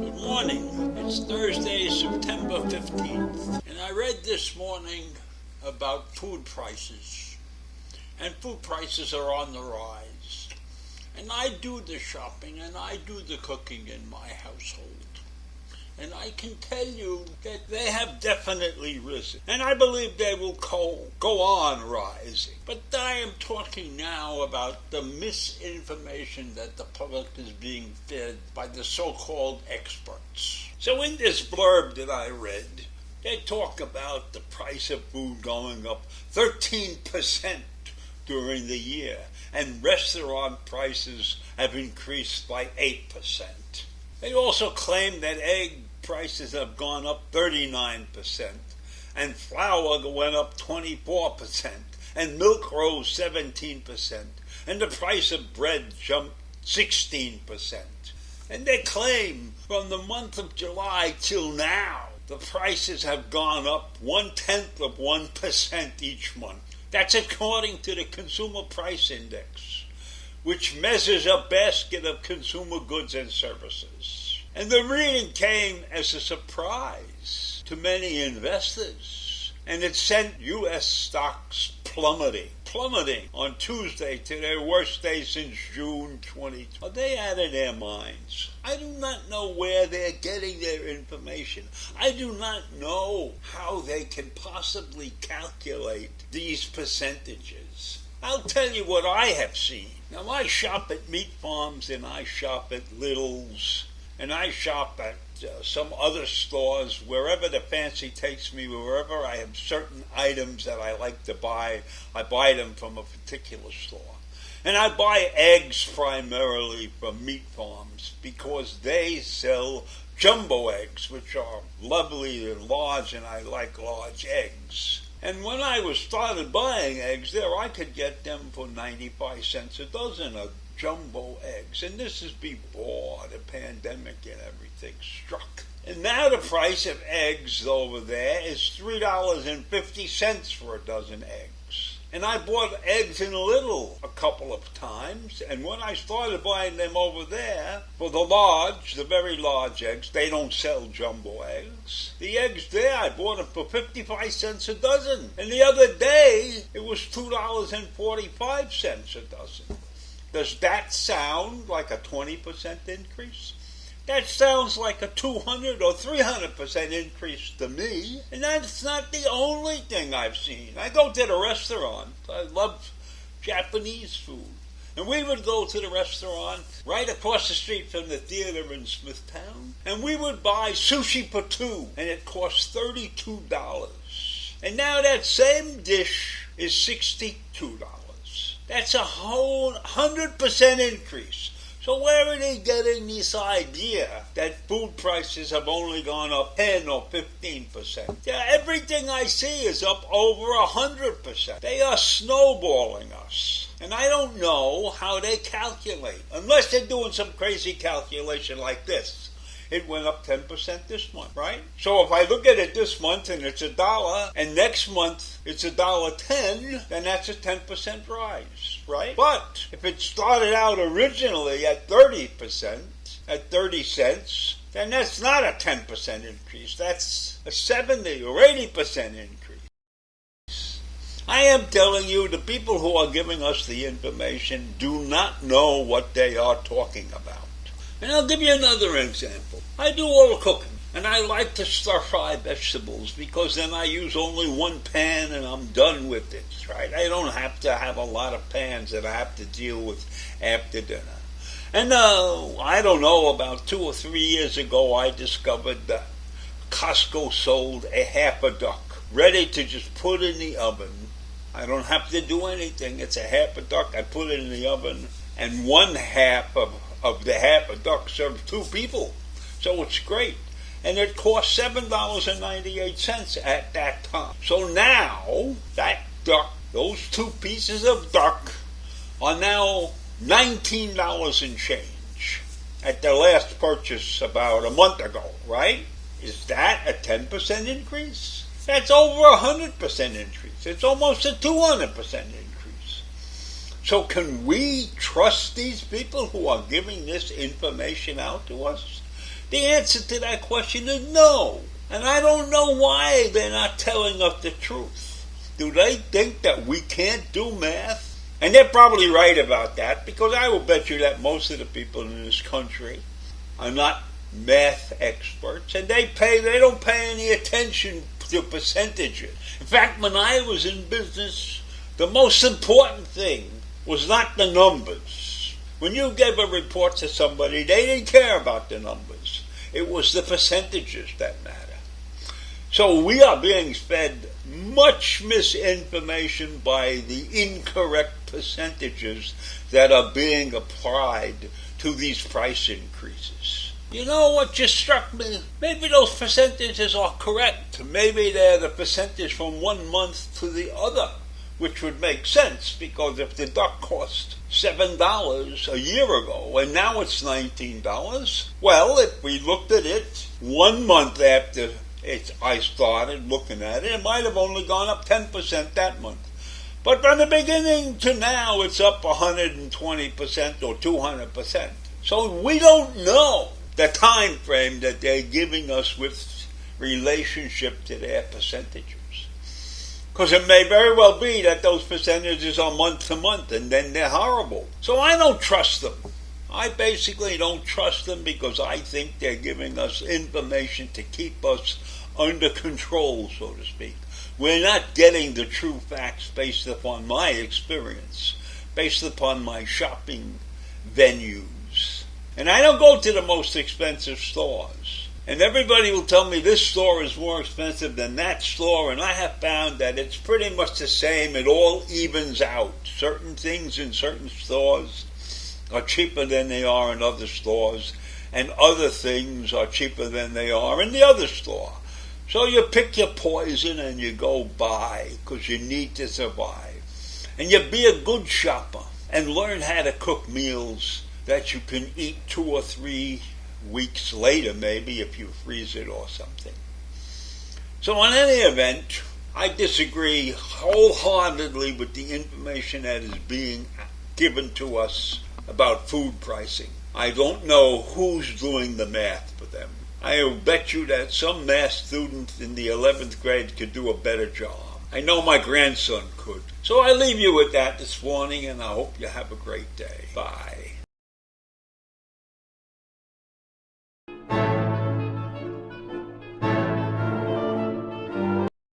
Good morning. It's Thursday, September 15th. And I read this morning about food prices. And food prices are on the rise. And I do the shopping and I do the cooking in my household. And I can tell you that they have definitely risen. And I believe they will go on rising. But I am talking now about the misinformation that the public is being fed by the so-called experts. So in this blurb that I read, they talk about the price of food going up 13% during the year. And restaurant prices have increased by 8%. They also claim that egg prices have gone up 39%, and flour went up 24%, and milk rose 17%, and the price of bread jumped 16%. And they claim from the month of July till now, the prices have gone up 0.1% each month. That's according to the Consumer Price Index, which measures a basket of consumer goods and services. And the reading came as a surprise to many investors, and it sent U.S. stocks plummeting on Tuesday to their worst day since June 2020. Are they out of their minds? I do not know where they're getting their information. I do not know how they can possibly calculate these percentages. I'll tell you what I have seen. Now, I shop at meat farms, and I shop at Lidl's, and I shop at some other stores, wherever the fancy takes me, wherever I have certain items that I like to buy, I buy them from a particular store. And I buy eggs primarily from meat farms because they sell jumbo eggs, which are lovely and large, and I like large eggs. And when I started buying eggs there, I could get them for 95 cents a dozen of jumbo eggs. And this is before the pandemic and everything struck. And now the price of eggs over there is $3.50 for a dozen eggs. And I bought eggs in Lidl a couple of times, and when I started buying them over there, for the very large eggs, they don't sell jumbo eggs. The eggs there, I bought them for 55 cents a dozen. And the other day, it was $2.45 a dozen. Does that sound like a 20% increase? That sounds like a 200 or 300% increase to me. And that's not the only thing I've seen. I go to the restaurant. I love Japanese food. And we would go to the restaurant right across the street from the theater in Smithtown. And we would buy sushi for two. And it cost $32. And now that same dish is $62. That's a whole 100% increase. So where are they getting this idea that food prices have only gone up 10 or 15%? Yeah, everything I see is up over 100%. They are snowballing us. And I don't know how they calculate, unless they're doing some crazy calculation like this. It went up 10% this month, right? So if I look at it this month and it's $1, and next month it's $1.10, then that's a 10% rise, right? But if it started out originally at 30%, at 30 cents, then that's not a 10% increase. That's a 70 or 80% increase. I am telling you, the people who are giving us the information do not know what they are talking about. And I'll give you another example. I do all the cooking, and I like to stir-fry vegetables because then I use only one pan and I'm done with it, right? I don't have to have a lot of pans that I have to deal with after dinner. And I don't know, about 2 or 3 years ago, I discovered that Costco sold a half a duck, ready to just put in the oven. I don't have to do anything. It's a half a duck. I put it in the oven, and one half of the half a duck serves 2 people. So it's great. And it cost $7.98 at that time. So now, that duck, those 2 pieces of duck, are now $19 and change at the last purchase about a month ago, right? Is that a 10% increase? That's over a 100% increase. It's almost a 200% increase. So can we trust these people who are giving this information out to us? The answer to that question is no. And I don't know why they're not telling us the truth. Do they think that we can't do math? And they're probably right about that, because I will bet you that most of the people in this country are not math experts, and they don't pay any attention to percentages. In fact, when I was in business, the most important thing was not the numbers. When you gave a report to somebody, they didn't care about the numbers. It was the percentages that mattered. So we are being fed much misinformation by the incorrect percentages that are being applied to these price increases. You know what just struck me? Maybe those percentages are correct. Maybe they're the percentage from 1 month to the other, which would make sense, because if the duck cost $7 a year ago and now it's $19, well, if we looked at it 1 month after I started looking at it, it might have only gone up 10% that month. But from the beginning to now, it's up 120% or 200%. So we don't know the time frame that they're giving us with relationship to their percentages. Because it may very well be that those percentages are month to month, and then they're horrible. So I don't trust them. I basically don't trust them, because I think they're giving us information to keep us under control, so to speak. We're not getting the true facts based upon my experience, based upon my shopping venues. And I don't go to the most expensive stores. And everybody will tell me this store is more expensive than that store, and I have found that it's pretty much the same. It all evens out. Certain things in certain stores are cheaper than they are in other stores, and other things are cheaper than they are in the other store. So you pick your poison and you go buy, because you need to survive. And you be a good shopper and learn how to cook meals that you can eat 2 or 3 weeks later, maybe, if you freeze it or something. So in any event, I disagree wholeheartedly with the information that is being given to us about food pricing. I don't know who's doing the math for them. I will bet you that some math student in the 11th grade could do a better job. I know my grandson could. So I leave you with that this morning, and I hope you have a great day. Bye.